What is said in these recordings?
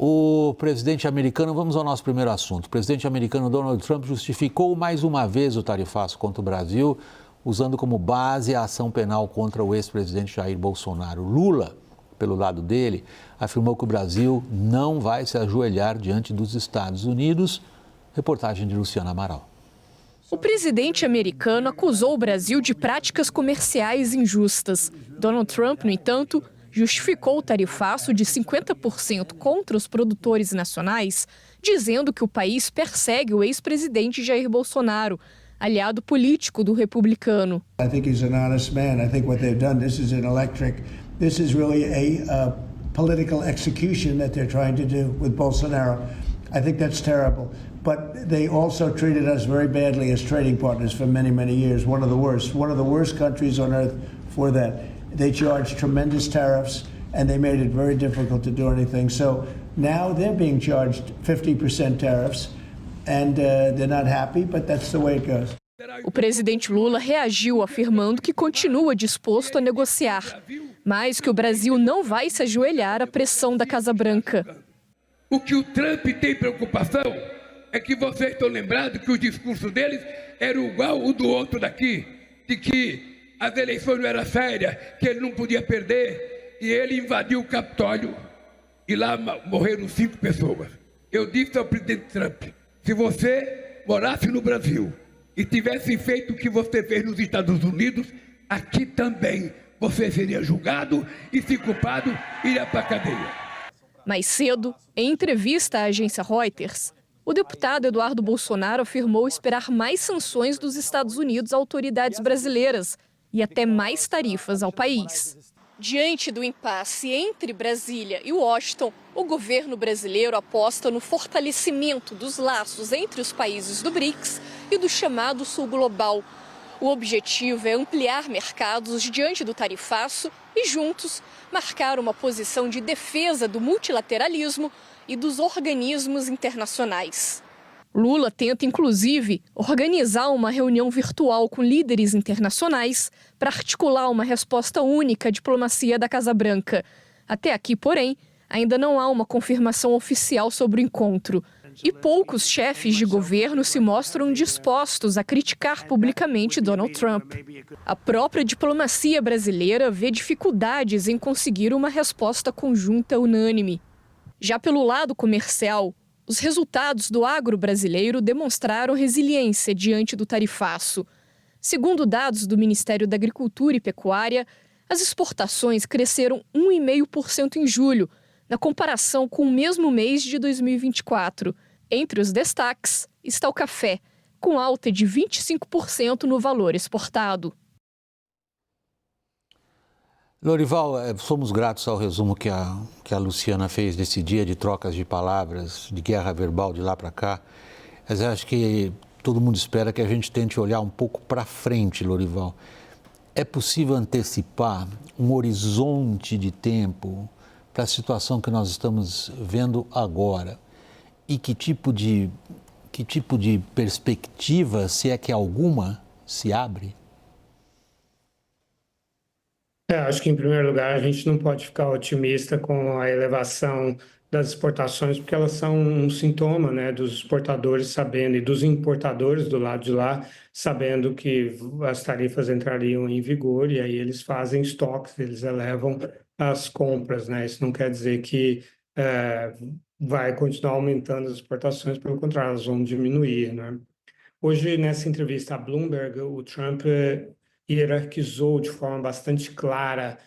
O presidente americano, vamos ao nosso primeiro assunto. O presidente americano Donald Trump justificou mais uma vez o tarifaço contra o Brasil, usando como base a ação penal contra o ex-presidente Jair Bolsonaro. Lula, pelo lado dele, afirmou que o Brasil não vai se ajoelhar diante dos Estados Unidos. Reportagem de Luciana Amaral. O presidente americano acusou o Brasil de práticas comerciais injustas. Donald Trump, no entanto, justificou o tarifaço de 50% contra os produtores nacionais, dizendo que o país persegue o ex-presidente Jair Bolsonaro, aliado político do republicano. I think he's an honest man. I think what they've done, this is really a political execution that they're trying to do with Bolsonaro. I think that's terrible. But they also treated us very badly as trading partners for many, many years. One of the worst countries on earth for that. They charged tremendous tariffs and they made it very difficult to do anything. So now they're being charged 50% tariffs and they're not happy, but that's the way it goes. O presidente Lula reagiu afirmando que continua disposto a negociar, mas que o Brasil não vai se ajoelhar à pressão da Casa Branca. O que o Trump tem preocupação é que vocês estão lembrados que o discurso deles era igual o do outro daqui, de que as eleições não eram sérias, que ele não podia perder, e ele invadiu o Capitólio e lá morreram 5 pessoas. Eu disse ao presidente Trump, se você morasse no Brasil e tivesse feito o que você fez nos Estados Unidos, aqui também você seria julgado e, se culpado, iria para a cadeia. Mais cedo, em entrevista à agência Reuters, o deputado Eduardo Bolsonaro afirmou esperar mais sanções dos Estados Unidos a autoridades brasileiras e até mais tarifas ao país. Diante do impasse entre Brasília e Washington, o governo brasileiro aposta no fortalecimento dos laços entre os países do BRICS e do chamado Sul Global. O objetivo é ampliar mercados diante do tarifaço e, juntos, marcar uma posição de defesa do multilateralismo e dos organismos internacionais. Lula tenta, inclusive, organizar uma reunião virtual com líderes internacionais para articular uma resposta única à diplomacia da Casa Branca. Até aqui, porém, ainda não há uma confirmação oficial sobre o encontro. E poucos chefes de governo se mostram dispostos a criticar publicamente Donald Trump. A própria diplomacia brasileira vê dificuldades em conseguir uma resposta conjunta unânime. Já pelo lado comercial, os resultados do agro brasileiro demonstraram resiliência diante do tarifaço. Segundo dados do Ministério da Agricultura e Pecuária, as exportações cresceram 1,5% em julho, na comparação com o mesmo mês de 2024. Entre os destaques está o café, com alta de 25% no valor exportado. Lorival, somos gratos ao resumo que a Luciana fez desse dia de trocas de palavras, de guerra verbal de lá para cá. Mas eu acho que todo mundo espera que a gente tente olhar um pouco para frente, Lorival. É possível antecipar um horizonte de tempo para a situação que nós estamos vendo agora? E que tipo de perspectiva, se é que alguma, se abre? Acho que, em primeiro lugar, a gente não pode ficar otimista com a elevação das exportações, porque elas são um sintoma, né, dos exportadores sabendo e dos importadores do lado de lá, sabendo que as tarifas entrariam em vigor e aí eles fazem estoques, eles elevam as compras, né? Isso não quer dizer que vai continuar aumentando as exportações, pelo contrário, elas vão diminuir, né? Hoje, nessa entrevista à Bloomberg, o Trump hierarquizou de forma bastante clara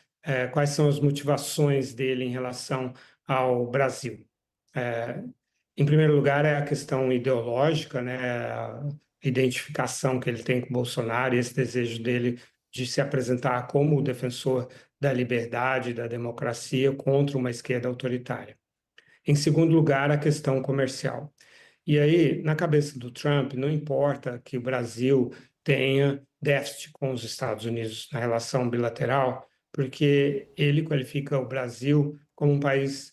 quais são as motivações dele em relação ao Brasil. Em primeiro lugar, é a questão ideológica, né? A identificação que ele tem com Bolsonaro e esse desejo dele de se apresentar como o defensor da liberdade, da democracia contra uma esquerda autoritária. Em segundo lugar, a questão comercial. E aí, na cabeça do Trump, não importa que o Brasil tenha déficit com os Estados Unidos na relação bilateral, porque ele qualifica o Brasil como um país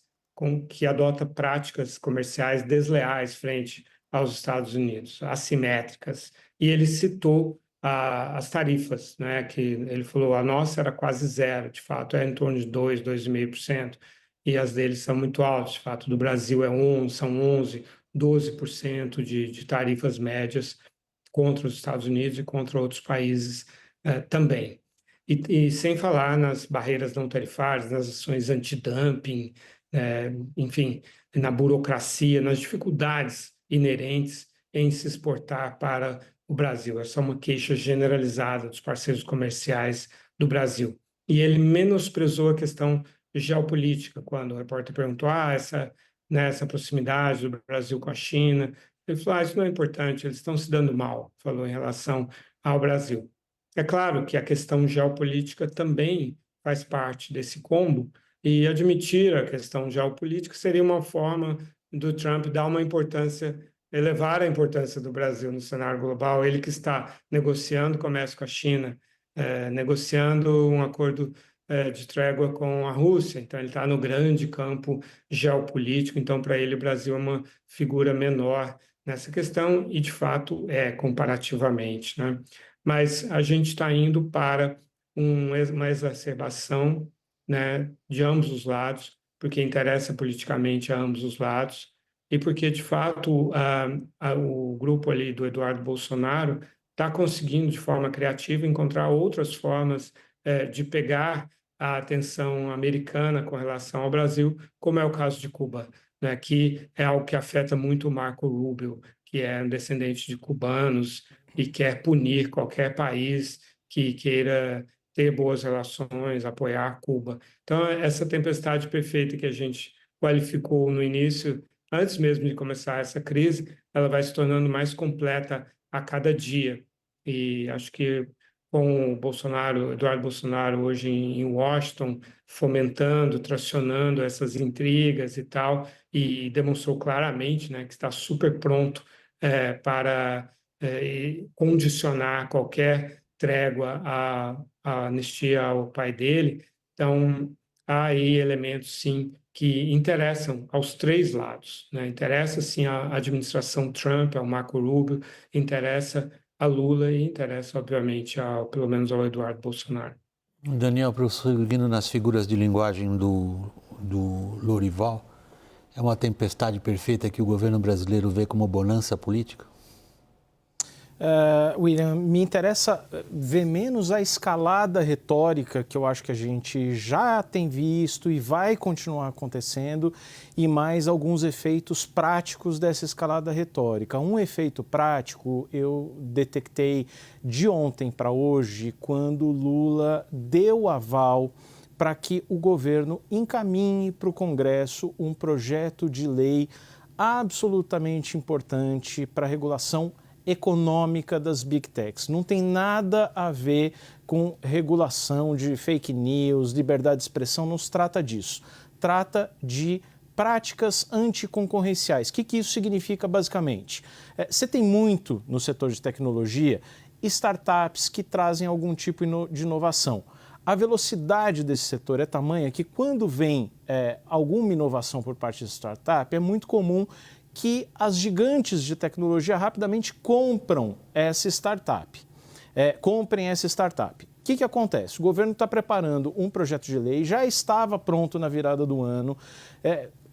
que adota práticas comerciais desleais frente aos Estados Unidos, assimétricas. E ele citou as tarifas, né, que ele falou, a nossa era quase zero, de fato, é em torno de 2,5%. e as deles são muito altas. De fato, do Brasil são 11, 12% de tarifas médias contra os Estados Unidos e contra outros países também. E sem falar nas barreiras não tarifárias, nas ações antidumping, enfim, na burocracia, nas dificuldades inerentes em se exportar para o Brasil. Essa é uma queixa generalizada dos parceiros comerciais do Brasil. E ele menosprezou a questão geopolítica, quando o repórter perguntou essa proximidade do Brasil com a China. Ele falou, isso não é importante, eles estão se dando mal, falou em relação ao Brasil. É claro que a questão geopolítica também faz parte desse combo, e admitir a questão geopolítica seria uma forma do Trump dar uma importância, elevar a importância do Brasil no cenário global, ele que está negociando comércio com a China, negociando um acordo de trégua com a Rússia, então ele está no grande campo geopolítico, então para ele o Brasil é uma figura menor nessa questão, e de fato comparativamente, né? Mas a gente está indo para uma exacerbação, né, de ambos os lados, porque interessa politicamente a ambos os lados, e porque, de fato, o grupo ali do Eduardo Bolsonaro está conseguindo, de forma criativa, encontrar outras formas de pegar a atenção americana com relação ao Brasil, como é o caso de Cuba, né, que é algo que afeta muito o Marco Rubio, que é um descendente de cubanos e quer punir qualquer país que queira ter boas relações, apoiar Cuba. Então, essa tempestade perfeita que a gente qualificou no início, antes mesmo de começar essa crise, ela vai se tornando mais completa a cada dia. E acho que com o Bolsonaro, Eduardo Bolsonaro, hoje em Washington, fomentando, tracionando essas intrigas e tal, e demonstrou claramente, né, que está super pronto para condicionar qualquer trégua à anistia ao pai dele. Então, há aí elementos, sim, que interessam aos três lados, né? Interessa, sim, a administração Trump, ao Marco Rubio, interessa a Lula e interessa, obviamente, pelo menos ao Eduardo Bolsonaro. Daniel, prosseguindo nas figuras de linguagem do Lorival, é uma tempestade perfeita que o governo brasileiro vê como bonança política? William, me interessa ver menos a escalada retórica que eu acho que a gente já tem visto e vai continuar acontecendo, e mais alguns efeitos práticos dessa escalada retórica. Um efeito prático eu detectei de ontem para hoje, quando Lula deu aval para que o governo encaminhe para o Congresso um projeto de lei absolutamente importante para a regulação econômica das Big Techs. Não tem nada a ver com regulação de fake news, liberdade de expressão, não se trata disso. Trata de práticas anticoncorrenciais. O que isso significa basicamente? Você tem muito no setor de tecnologia startups que trazem algum tipo de inovação. A velocidade desse setor é tamanha que quando vem alguma inovação por parte de startup, é muito comum que as gigantes de tecnologia rapidamente comprem essa startup. O que acontece? O governo está preparando um projeto de lei, já estava pronto na virada do ano,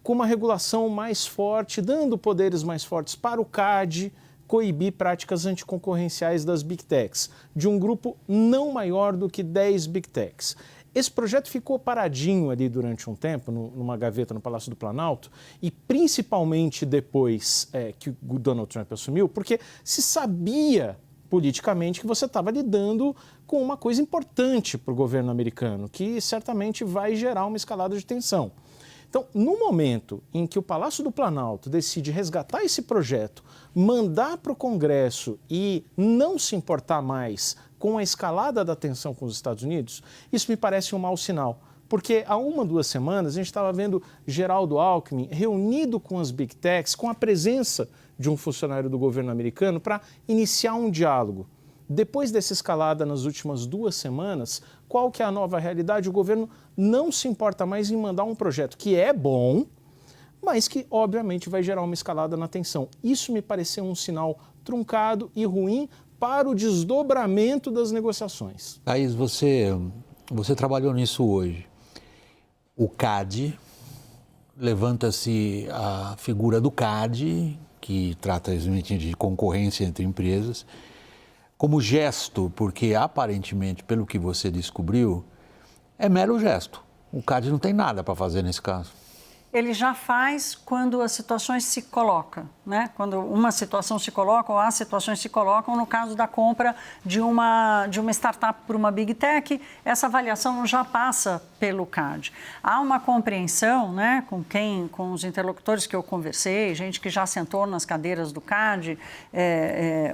com uma regulação mais forte, dando poderes mais fortes para o CAD, coibir práticas anticoncorrenciais das Big Techs, de um grupo não maior do que 10 Big Techs. Esse projeto ficou paradinho ali durante um tempo, numa gaveta no Palácio do Planalto, e principalmente depois que o Donald Trump assumiu, porque se sabia politicamente que você estava lidando com uma coisa importante para o governo americano, que certamente vai gerar uma escalada de tensão. Então, no momento em que o Palácio do Planalto decide resgatar esse projeto, mandar para o Congresso e não se importar mais com a escalada da tensão com os Estados Unidos, isso me parece um mau sinal. Porque há 1, 2 semanas a gente estava vendo Geraldo Alckmin reunido com as Big Techs, com a presença de um funcionário do governo americano para iniciar um diálogo. Depois dessa escalada nas últimas 2 semanas, qual que é a nova realidade? O governo não se importa mais em mandar um projeto que é bom, mas que obviamente vai gerar uma escalada na tensão. Isso me pareceu um sinal truncado e ruim para o desdobramento das negociações. Thaís, você trabalhou nisso hoje. O CAD, levanta-se a figura do CAD, que trata exatamente de concorrência entre empresas, como gesto, porque aparentemente, pelo que você descobriu, é mero gesto. O CAD não tem nada para fazer nesse caso. Ele já faz quando as situações se colocam, né? Quando uma situação se coloca ou as situações se colocam, no caso da compra de uma startup por uma Big Tech, essa avaliação já passa pelo CAD. Há uma compreensão, né, com os interlocutores que eu conversei, gente que já sentou nas cadeiras do CAD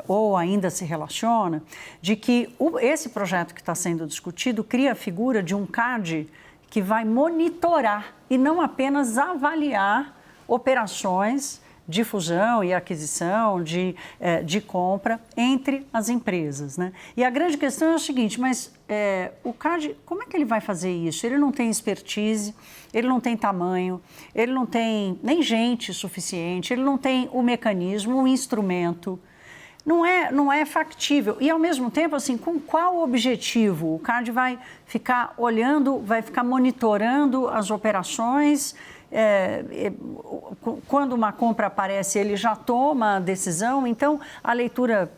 ou ainda se relaciona, de que esse projeto que está sendo discutido cria a figura de um CAD que vai monitorar e não apenas avaliar operações de fusão e aquisição, de compra entre as empresas, né? E a grande questão é o seguinte, mas o CAD, como é que ele vai fazer isso? Ele não tem expertise, ele não tem tamanho, ele não tem nem gente suficiente, ele não tem o mecanismo, o instrumento. Não é factível. E, ao mesmo tempo, assim, com qual objetivo? O CAD vai ficar olhando, vai ficar monitorando as operações. Quando uma compra aparece, ele já toma a decisão. Então, a leitura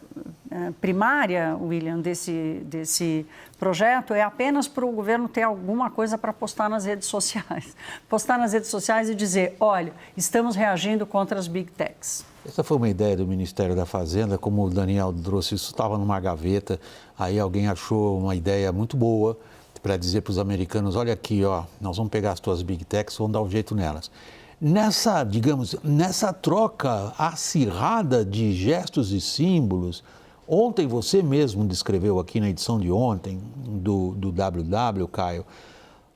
primária, William, desse projeto é apenas para o governo ter alguma coisa para postar nas redes sociais. Postar nas redes sociais e dizer, olha, estamos reagindo contra as Big Techs. Essa foi uma ideia do Ministério da Fazenda, como o Daniel trouxe, isso estava numa gaveta, aí alguém achou uma ideia muito boa para dizer para os americanos, olha aqui, ó, nós vamos pegar as tuas Big Techs, vamos dar um jeito nelas. Nessa troca acirrada de gestos e símbolos, ontem você mesmo descreveu aqui na edição de ontem do WW, Caio,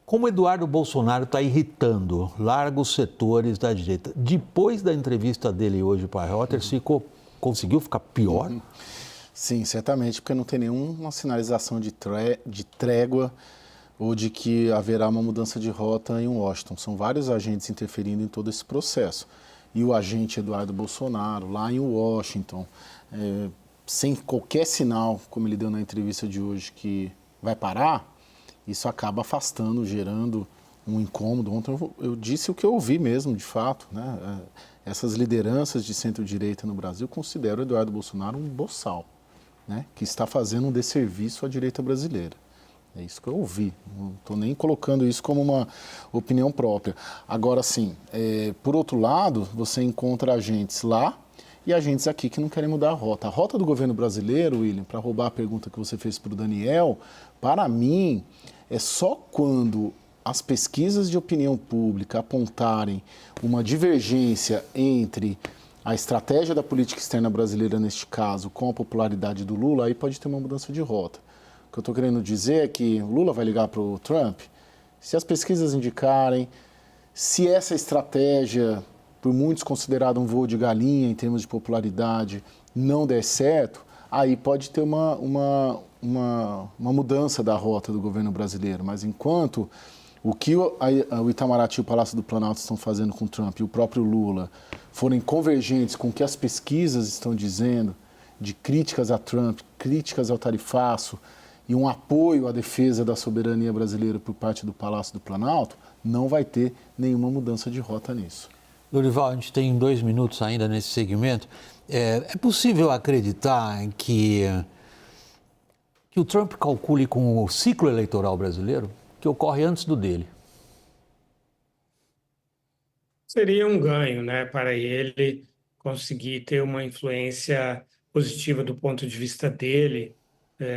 como Eduardo Bolsonaro está irritando largos setores da direita. Depois da entrevista dele hoje para a Reuters, conseguiu ficar pior? Sim, certamente, porque não tem nenhuma sinalização de trégua ou de que haverá uma mudança de rota em Washington. São vários agentes interferindo em todo esse processo. E o agente Eduardo Bolsonaro, lá em Washington, sem qualquer sinal, como ele deu na entrevista de hoje, que vai parar, isso acaba afastando, gerando um incômodo. Ontem eu disse o que eu ouvi mesmo, de fato, né? Essas lideranças de centro-direita no Brasil consideram o Eduardo Bolsonaro um boçal, né? Que está fazendo um desserviço à direita brasileira. É isso que eu ouvi, não estou nem colocando isso como uma opinião própria. Agora, sim, por outro lado, você encontra agentes lá e agentes aqui que não querem mudar a rota. A rota do governo brasileiro, William, para roubar a pergunta que você fez para o Daniel, para mim, é só quando as pesquisas de opinião pública apontarem uma divergência entre a estratégia da política externa brasileira, neste caso, com a popularidade do Lula, aí pode ter uma mudança de rota. O que eu estou querendo dizer é que o Lula vai ligar para o Trump, se as pesquisas indicarem, se essa estratégia, por muitos considerada um voo de galinha em termos de popularidade, não der certo, aí pode ter uma mudança da rota do governo brasileiro. Mas enquanto o que o Itamaraty e o Palácio do Planalto estão fazendo com o Trump e o próprio Lula forem convergentes com o que as pesquisas estão dizendo, de críticas a Trump, críticas ao tarifaço e um apoio à defesa da soberania brasileira por parte do Palácio do Planalto, não vai ter nenhuma mudança de rota nisso. Lorival, a gente tem 2 minutos ainda nesse segmento. É possível acreditar que o Trump calcule com o ciclo eleitoral brasileiro, que ocorre antes do dele? Seria um ganho, né, para ele conseguir ter uma influência positiva do ponto de vista dele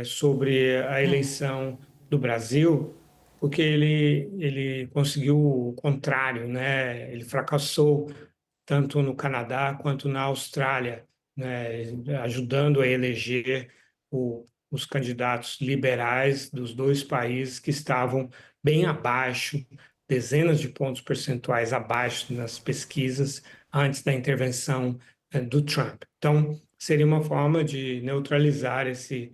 sobre a eleição do Brasil, porque ele conseguiu o contrário, né? Ele fracassou tanto no Canadá quanto na Austrália, né? Ajudando a eleger os candidatos liberais dos 2 países que estavam bem abaixo, dezenas de pontos percentuais abaixo nas pesquisas antes da intervenção do Trump. Então, seria uma forma de neutralizar esse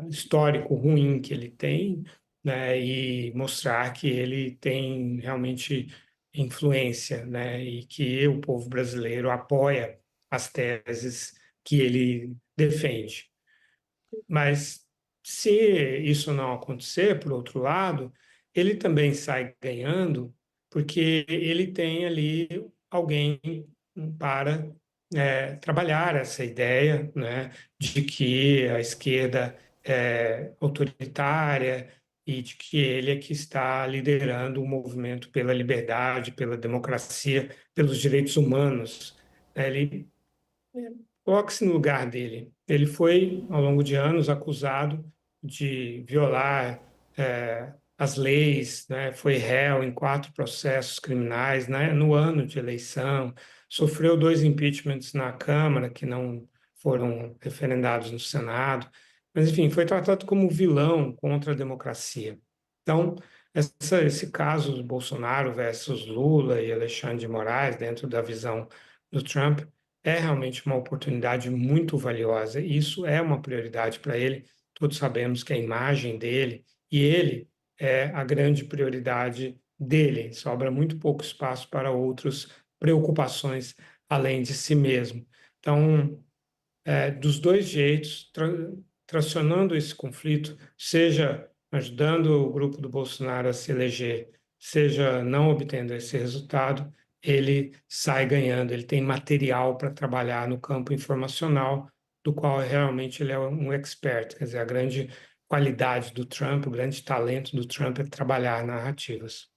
histórico ruim que ele tem, né, e mostrar que ele tem realmente influência, né, e que o povo brasileiro apoia as teses que ele defende. Mas se isso não acontecer, por outro lado, ele também sai ganhando, porque ele tem ali alguém para trabalhar essa ideia, né, de que a esquerda é autoritária e de que ele é que está liderando o movimento pela liberdade, pela democracia, pelos direitos humanos. Ele coloque-se no lugar dele. Ele foi, ao longo de anos, acusado de violar as leis, né? Foi réu em 4 processos criminais, né? No ano de eleição, sofreu 2 impeachments na Câmara que não foram referendados no Senado, mas enfim, foi tratado como vilão contra a democracia. Então, esse caso do Bolsonaro versus Lula e Alexandre de Moraes, dentro da visão do Trump, é realmente uma oportunidade muito valiosa. Isso é uma prioridade para ele. Todos sabemos que a imagem dele e ele é a grande prioridade dele. Sobra muito pouco espaço para outras preocupações além de si mesmo. Então, dos dois jeitos, tracionando esse conflito, seja ajudando o grupo do Bolsonaro a se eleger, seja não obtendo esse resultado, ele sai ganhando, ele tem material para trabalhar no campo informacional, do qual realmente ele é um expert. Quer dizer, a grande qualidade do Trump, o grande talento do Trump é trabalhar narrativas.